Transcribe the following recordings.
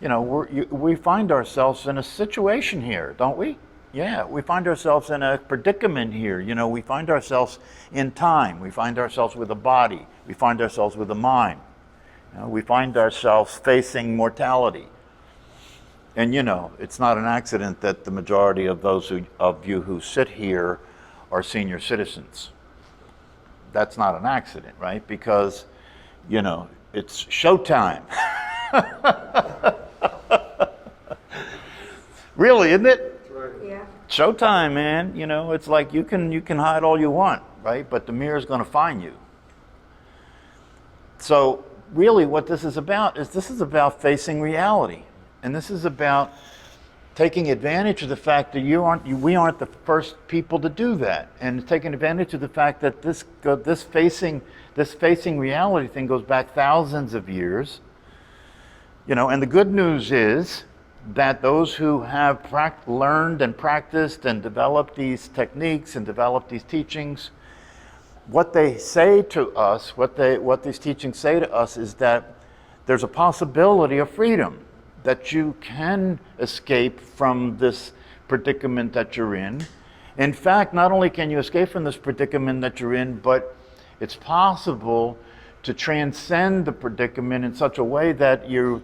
we find ourselves in a situation here, don't we? Yeah, we find ourselves in a predicament here. We find ourselves in time. We find ourselves with a body. We find ourselves with a mind. We find ourselves facing mortality. And it's not an accident that the majority of of you who sit here are senior citizens. That's not an accident, right? Because, it's showtime. Really, isn't it? Yeah. Showtime, man. It's like you can hide all you want, right? But the mirror's going to find you. So really what this is about facing reality. And this is about taking advantage of the fact that we aren't the first people to do that. And taking advantage of the fact that this facing reality thing goes back thousands of years. And the good news is that those who have learned and practiced and developed these techniques and developed these teachings, what they say to us, what these teachings say to us is that there's a possibility of freedom, that you can escape from this predicament that you're in. In fact, not only can you escape from this predicament that you're in, but it's possible to transcend the predicament in such a way that you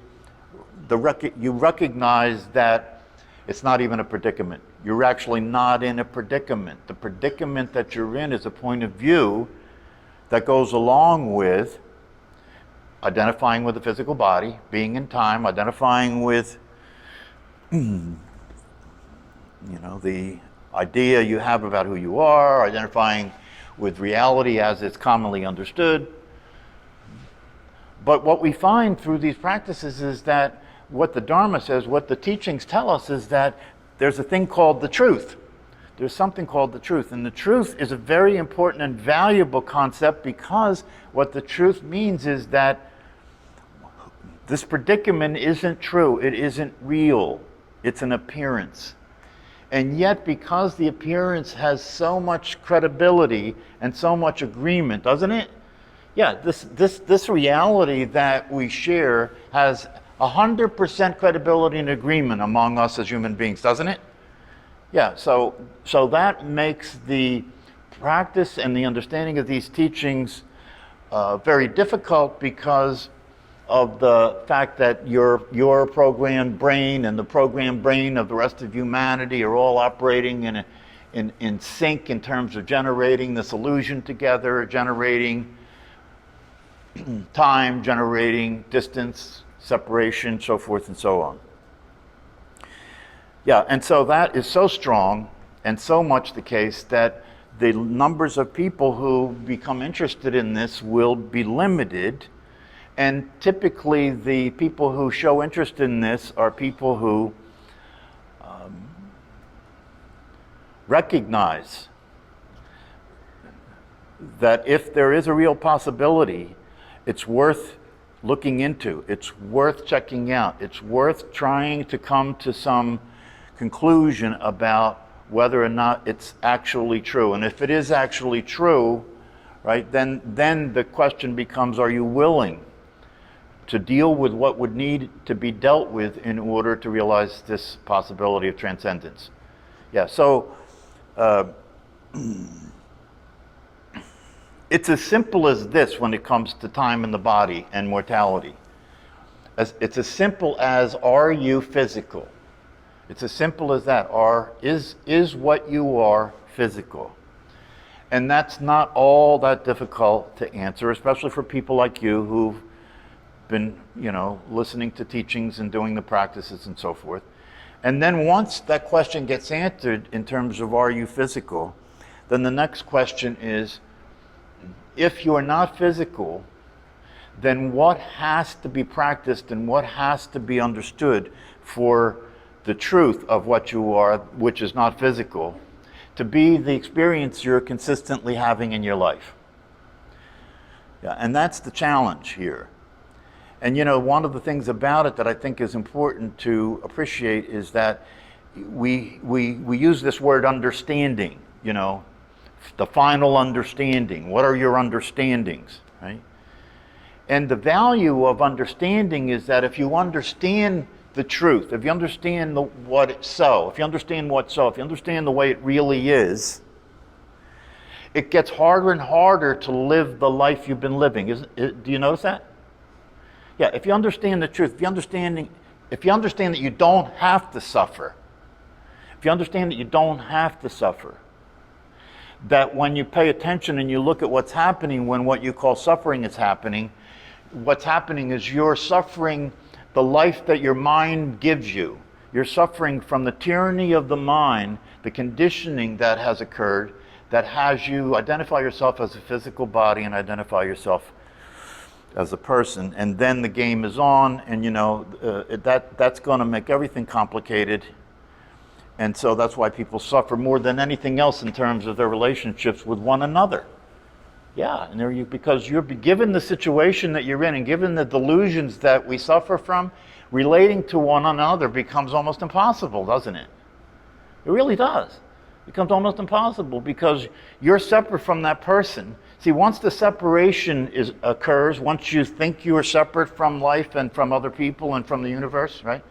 recognize that it's not even a predicament. You're actually not in a predicament. The predicament that you're in is a point of view that goes along with identifying with the physical body, being in time, identifying with the idea you have about who you are, identifying with reality as it's commonly understood. But what we find through these practices is that what the Dharma says, what the teachings tell us, is that there's a thing called the truth. There's something called the truth. And the truth is a very important and valuable concept, because what the truth means is that this predicament isn't true. It isn't real. It's an appearance. And yet, because the appearance has so much credibility and so much agreement, doesn't it? Yeah, this reality that we share has 100% credibility and agreement among us as human beings, doesn't it? Yeah, so that makes the practice and the understanding of these teachings very difficult, because of the fact that your programmed brain and the programmed brain of the rest of humanity are all operating in sync in terms of generating this illusion together, generating time, generating distance, separation, so forth and so on. Yeah, and so that is so strong and so much the case that the numbers of people who become interested in this will be limited. And typically the people who show interest in this are people who recognize that if there is a real possibility, it's worth looking into, it's worth checking out, it's worth trying to come to some conclusion about whether or not it's actually true. And if it is actually true, right, then the question becomes, are you willing to deal with what would need to be dealt with in order to realize this possibility of transcendence? Yeah, so it's as simple as this when it comes to time in the body and mortality. It's as simple as, are you physical? It's as simple as that. Is what you are physical? And that's not all that difficult to answer, especially for people like you who've been, listening to teachings and doing the practices and so forth. And then once that question gets answered in terms of, are you physical, then the next question is, if you are not physical, then what has to be practiced and what has to be understood for the truth of what you are, which is not physical, to be the experience you're consistently having in your life? Yeah, and that's the challenge here. And one of the things about it that I think is important to appreciate is that we use this word understanding, the final understanding. What are your understandings, right? And the value of understanding is that if you understand the truth, if you understand what it's so, if you understand what's so, if you understand the way it really is, it gets harder and harder to live the life you've been living. Do you notice that? Yeah, if you understand the truth, if you understand that you don't have to suffer, if you understand that you don't have to suffer, that when you pay attention and you look at what's happening when what you call suffering is happening, what's happening is you're suffering the life that your mind gives you. You're suffering from the tyranny of the mind, the conditioning that has occurred, that has you identify yourself as a physical body and identify yourself as a person. And then the game is on, and that's going to make everything complicated. And so that's why people suffer more than anything else in terms of their relationships with one another. Yeah, and because you're given the situation that you're in, and given the delusions that we suffer from, relating to one another becomes almost impossible, doesn't it? It really does. It becomes almost impossible because you're separate from that person. See, once the separation occurs, once you think you are separate from life and from other people and from the universe, right?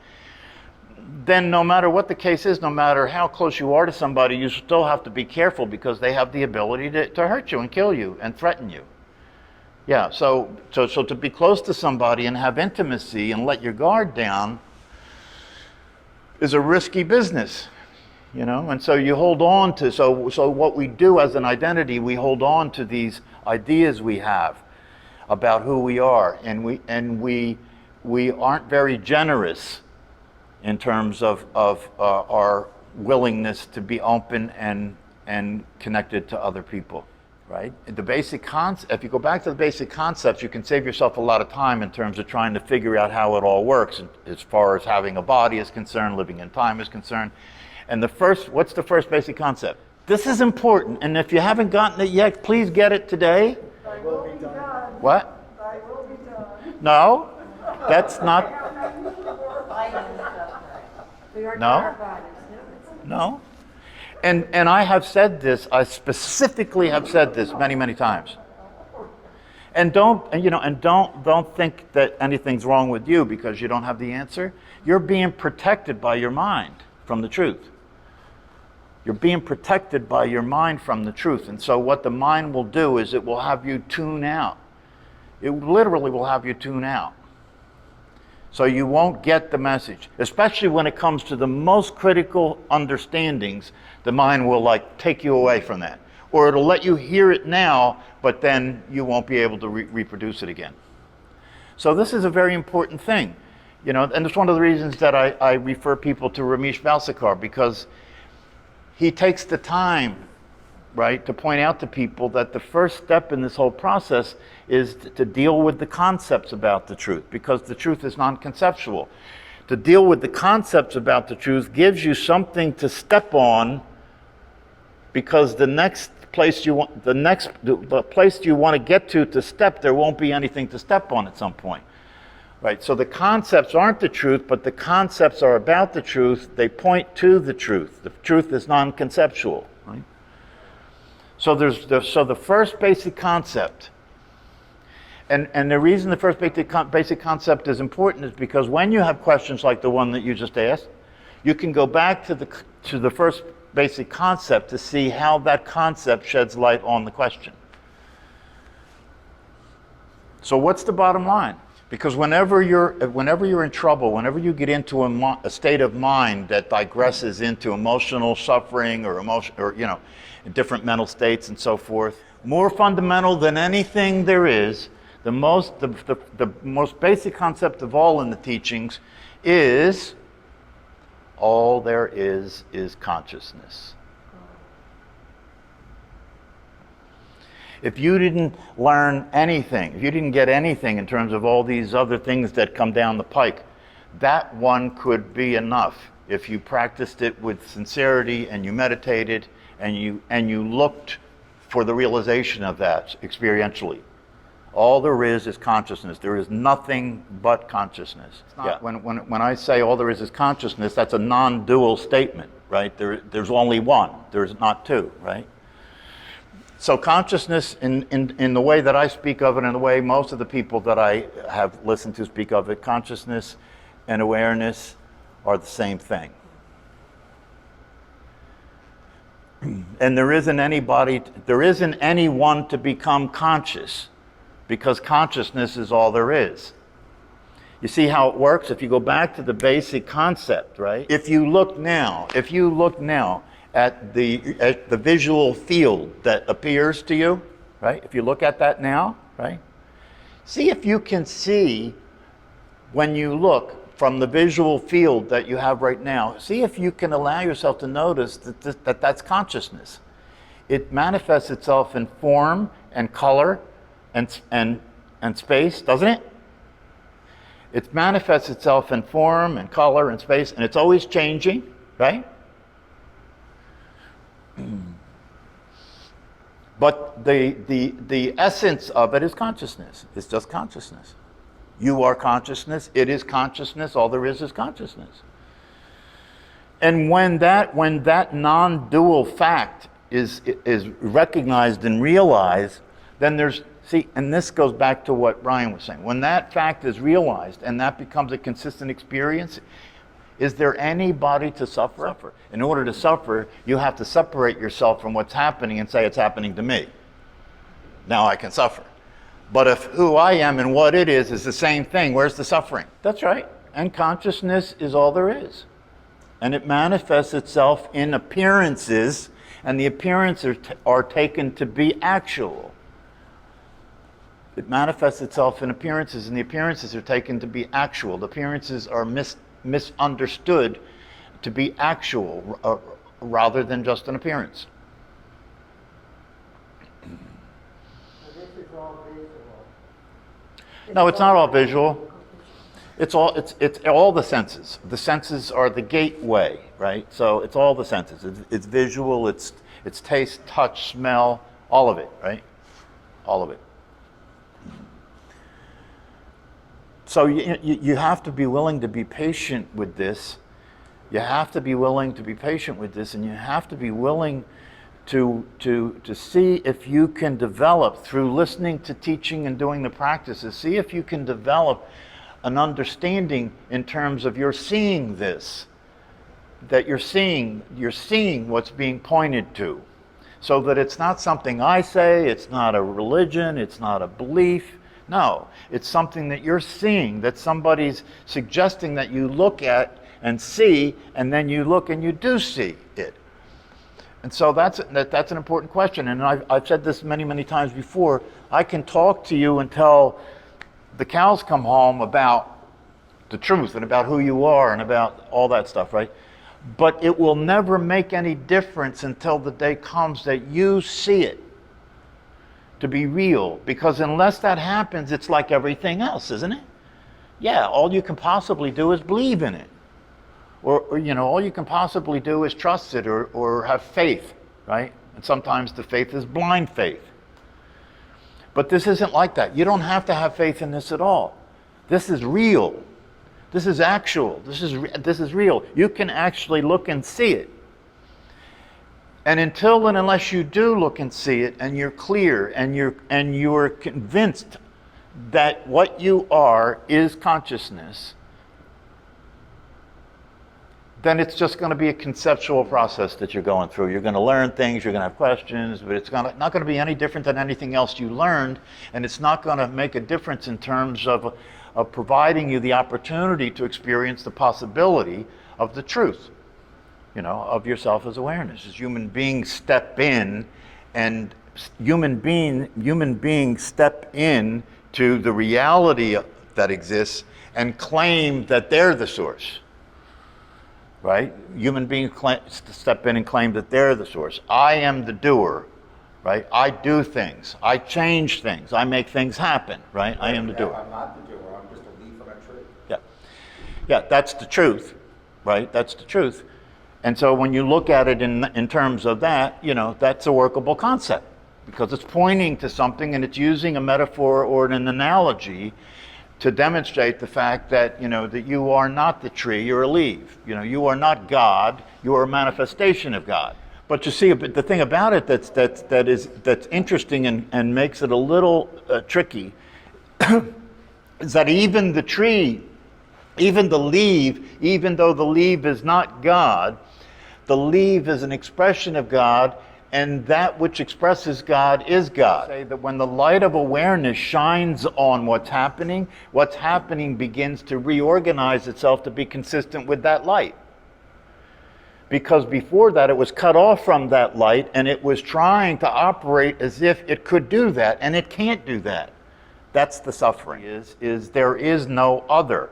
Then no matter what the case is, no matter how close you are to somebody, you still have to be careful because they have the ability to hurt you and kill you and threaten you. Yeah, so to be close to somebody and have intimacy and let your guard down is a risky business, and so you hold on to, so what we do as an identity, we hold on to these ideas we have about who we are, and we aren't very generous in terms of our willingness to be open and connected to other people, right? The basic if you go back to the basic concepts, you can save yourself a lot of time in terms of trying to figure out how it all works as far as having a body is concerned, living in time is concerned. And what's the first basic concept? This is important, and if you haven't gotten it yet, please get it today. Thy will be done. What? Thy will be done. No, that's not. No. And I have said this, I specifically have said this many, many times. And don't think that anything's wrong with you because you don't have the answer. You're being protected by your mind from the truth. You're being protected by your mind from the truth. And so what the mind will do is it will have you tune out. It literally will have you tune out. So you won't get the message, especially when it comes to the most critical understandings. The mind will take you away from that, or it'll let you hear it now, but then you won't be able to reproduce it again. So this is a very important thing, and it's one of the reasons that I refer people to Ramesh Valsekar, because he takes the time, right, to point out to people that the first step in this whole process is to deal with the concepts about the truth, because the truth is non-conceptual. To deal with the concepts about the truth gives you something to step on, because the place you want to get to step, there won't be anything to step on at some point. Right? So the concepts aren't the truth, but the concepts are about the truth. They point to the truth. The truth is non-conceptual. Right? So the first basic concept, and the reason the first basic concept is important is because when you have questions like the one that you just asked, you can go back to the first basic concept to see how that concept sheds light on the question. So what's the bottom line? Because whenever you're in trouble, whenever you get into a state of mind that digresses into emotional suffering or different mental states and so forth, more fundamental than anything there is, the most basic concept of all in the teachings is all there is consciousness. If you didn't learn anything, if you didn't get anything in terms of all these other things that come down the pike, that one could be enough if you practiced it with sincerity and you meditated and you looked for the realization of that experientially. All there is consciousness. There is nothing but consciousness. When I say all there is consciousness, that's a non-dual statement, right? There's only one. There's not two, right? So consciousness, in the way that I speak of it, and the way most of the people that I have listened to speak of it, consciousness and awareness are the same thing. And there isn't anyone to become conscious, because consciousness is all there is. You see how it works? If you go back to the basic concept, right? If you look now at the visual field that appears to you, right? If you look at that now, right? See if you can see, when you look from the visual field that you have right now, see if you can allow yourself to notice that that's consciousness. It manifests itself in form and color and space, doesn't it? It manifests itself in form and color and space, and it's always changing, right? But the essence of it is consciousness. It's just consciousness. You are consciousness. It is consciousness. All there is consciousness. And when that non-dual fact is recognized and realized, then there's, see, and this goes back to what Brian was saying. When that fact is realized and that becomes a consistent experience, is there anybody to suffer? In order to suffer, you have to separate yourself from what's happening and say, it's happening to me. Now I can suffer. But if who I am and what it is the same thing, where's the suffering? That's right. And consciousness is all there is. And it manifests itself in appearances, and the appearances are taken to be actual. It manifests itself in appearances, and the appearances are taken to be actual. The appearances are misunderstood to be actual rather than just an appearance. No, it's not all visual. It's all the senses. The senses are the gateway, right? So it's all the senses. It's visual, it's taste, touch, smell, all of it, right? All of it. So you have to be willing to be patient with this. You have to be willing to be patient with this, and you have to be willing to see if you can develop, through listening to teaching and doing the practices, see if you can develop an understanding in terms of you're seeing this, that you're seeing what's being pointed to, so that it's not something I say, it's not a religion, it's not a belief. No, it's something that you're seeing, that somebody's suggesting that you look at and see, and then you look and you do see it. And so that's an important question. And I've said this many, many times before. I can talk to you until the cows come home about the truth and about who you are and about all that stuff, right? But it will never make any difference until the day comes that you see it to be real. Because unless that happens, it's like everything else, isn't it? Yeah, all you can possibly do is believe in it. Or all you can possibly do is trust it or have faith, right? And sometimes the faith is blind faith. But this isn't like that. You don't have to have faith in this at all. This is real. This is actual. This is real. You can actually look and see it. And until and unless you do look and see it, and you're clear, and you're convinced that what you are is consciousness, then it's just going to be a conceptual process that you're going through. You're going to learn things, you're going to have questions, but it's not going to be any different than anything else you learned, and it's not going to make a difference in terms of providing you the opportunity to experience the possibility of the truth, of yourself as awareness. As human beings step in, and human beings step in to the reality that exists and claim that they're the source. Right? Human beings step in and claim that they're the source. I am the doer, right? I do things. I change things. I make things happen, right? I am the doer. I'm not the doer. I'm just a leaf on a tree. Yeah, that's the truth, right? That's the truth. And so when you look at it in terms of that, that's a workable concept, because it's pointing to something and it's using a metaphor or an analogy to demonstrate the fact that that you are not the tree, you're a leaf. You are not God, you are a manifestation of God. But you see, the thing about it that's interesting and makes it a little tricky is that even the tree Even the leaf, even though the leaf is not God, the leaf is an expression of God, and that which expresses God is God. Say that when the light of awareness shines on what's happening begins to reorganize itself to be consistent with that light. Because before that, it was cut off from that light, and it was trying to operate as if it could do that, and it can't do that. That's the suffering, is there is no other.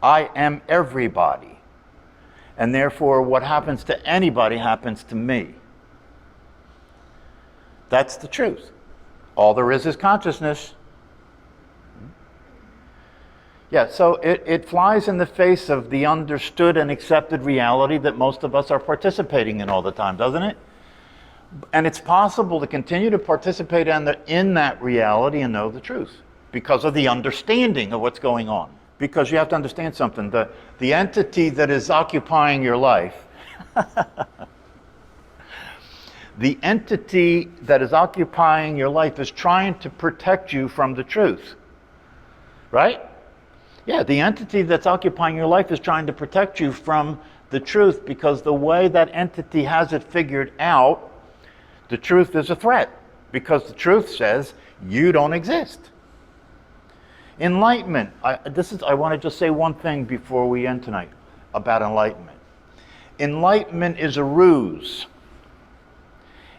I am everybody. And therefore, what happens to anybody happens to me. That's the truth. All there is consciousness. Yeah, so it flies in the face of the understood and accepted reality that most of us are participating in all the time, doesn't it? And it's possible to continue to participate in that reality and know the truth because of the understanding of what's going on. Because you have to understand something. The entity that is occupying your life, the entity that is occupying your life is trying to protect you from the truth. Right? Yeah, the entity that's occupying your life is trying to protect you from the truth because the way that entity has it figured out, the truth is a threat because the truth says you don't exist. Enlightenment. I want to just say one thing before we end tonight about enlightenment. Enlightenment is a ruse.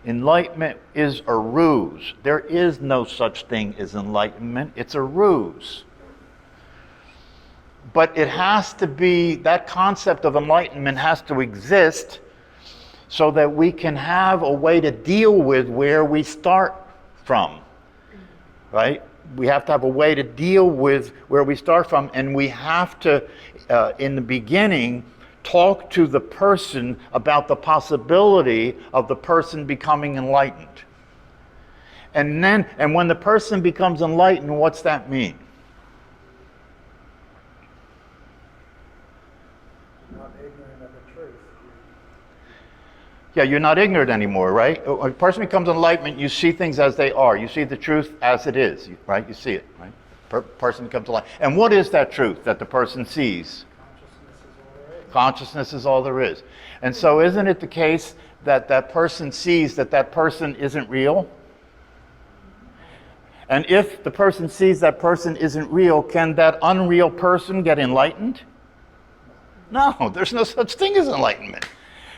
Enlightenment is a ruse. There is no such thing as enlightenment. It's a ruse. But it has to be, that concept of enlightenment has to exist so that we can have a way to deal with where we start from, right? We have to have a way to deal with where we start from, and we have to, in the beginning, talk to the person about the possibility of the person becoming enlightened. And when the person becomes enlightened, what's that mean? Not ignorant of the truth. Yeah, you're not ignorant anymore, right? When a person becomes enlightenment, you see things as they are. You see the truth as it is, right? You see it, right? Person becomes enlightened. And what is that truth that the person sees? Consciousness is all there is. And so isn't it the case that that person sees that that person isn't real? And if the person sees that person isn't real, can that unreal person get enlightened? No, there's no such thing as enlightenment.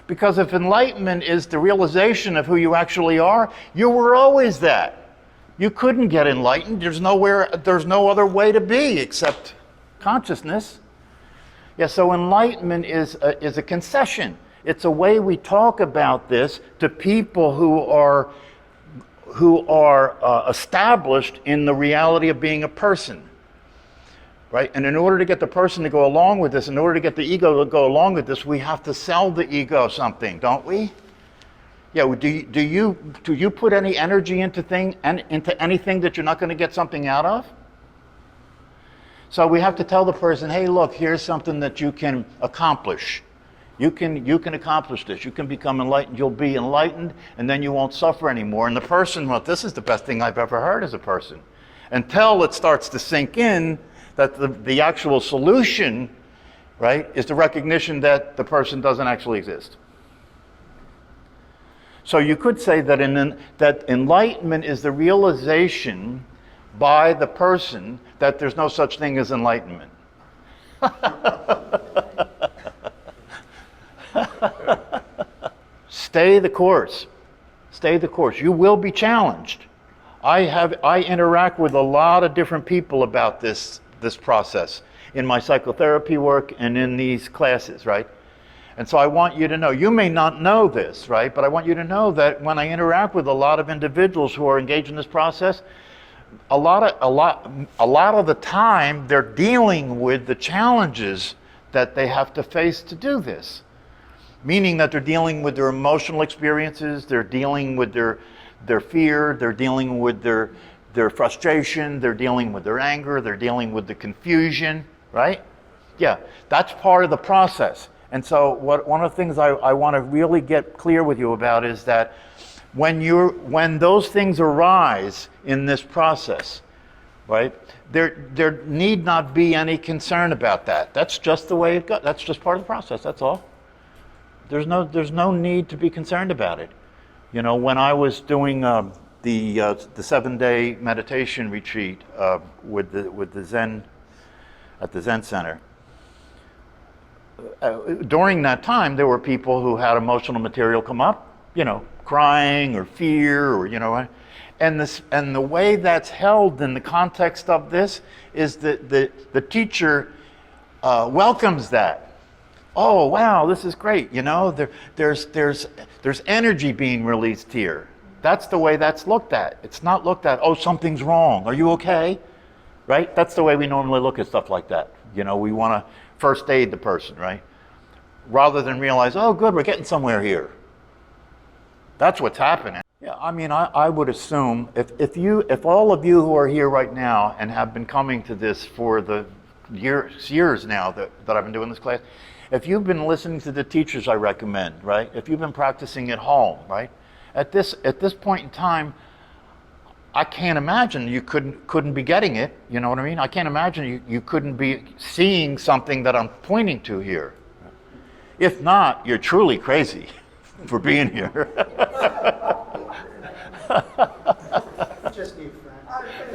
Because if enlightenment is the realization of who you actually are, you were always that. You couldn't get enlightened. There's no other way to be except consciousness. Yeah, so enlightenment is a concession. It's a way we talk about this to people who are established in the reality of being a person. Right? And in order to get the person to go along with this, in order to get the ego to go along with this, we have to sell the ego something, don't we? Yeah, do you put any energy into anything that you're not going to get something out of? So we have to tell the person, hey, look, here's something that you can accomplish. You can accomplish this. You can become enlightened. You'll be enlightened, and then you won't suffer anymore. And the person, well, this is the best thing I've ever heard as a person. Until it starts to sink in that the actual solution, right, is the recognition that the person doesn't actually exist. So you could say that that enlightenment is the realization by the person that there's no such thing as enlightenment. Stay the course. Stay the course. You will be challenged. I interact with a lot of different people about this process in my psychotherapy work and in these classes, right? And so I want you to know, you may not know this, right? But I want you to know that when I interact with a lot of individuals who are engaged in this process, a lot of the time they're dealing with the challenges that they have to face to do this. Meaning that they're dealing with their emotional experiences, they're dealing with their fear, they're dealing with their frustration, they're dealing with their anger, they're dealing with the confusion, right? Yeah, that's part of the process. And so one of the things I want to really get clear with you about is that when those things arise in this process, right? There need not be any concern about that. That's just the way it goes. That's just part of the process. That's all. There's no need to be concerned about it. You know, when I was doing the 7-day meditation retreat with the Zen at the Zen Center, during that time there were people who had emotional material come up, you know, crying or fear or and the way that's held in the context of this is that the teacher welcomes that. Oh wow, this is great. You know, there's energy being released here. That's the way that's looked at. It's not looked at, oh, something's wrong. Are you okay? Right? That's the way we normally look at stuff like that. You know, we want to first aid the person, right? Rather than realize, oh, good, we're getting somewhere here. That's what's happening. Yeah, I mean, I would assume if all of you who are here right now and have been coming to this for the years now that I've been doing this class, if you've been listening to the teachers I recommend, right? If you've been practicing at home, right? At this point in time, I can't imagine you couldn't be getting it. You know what I mean? I can't imagine you couldn't be seeing something that I'm pointing to here. If not, you're truly crazy for being here.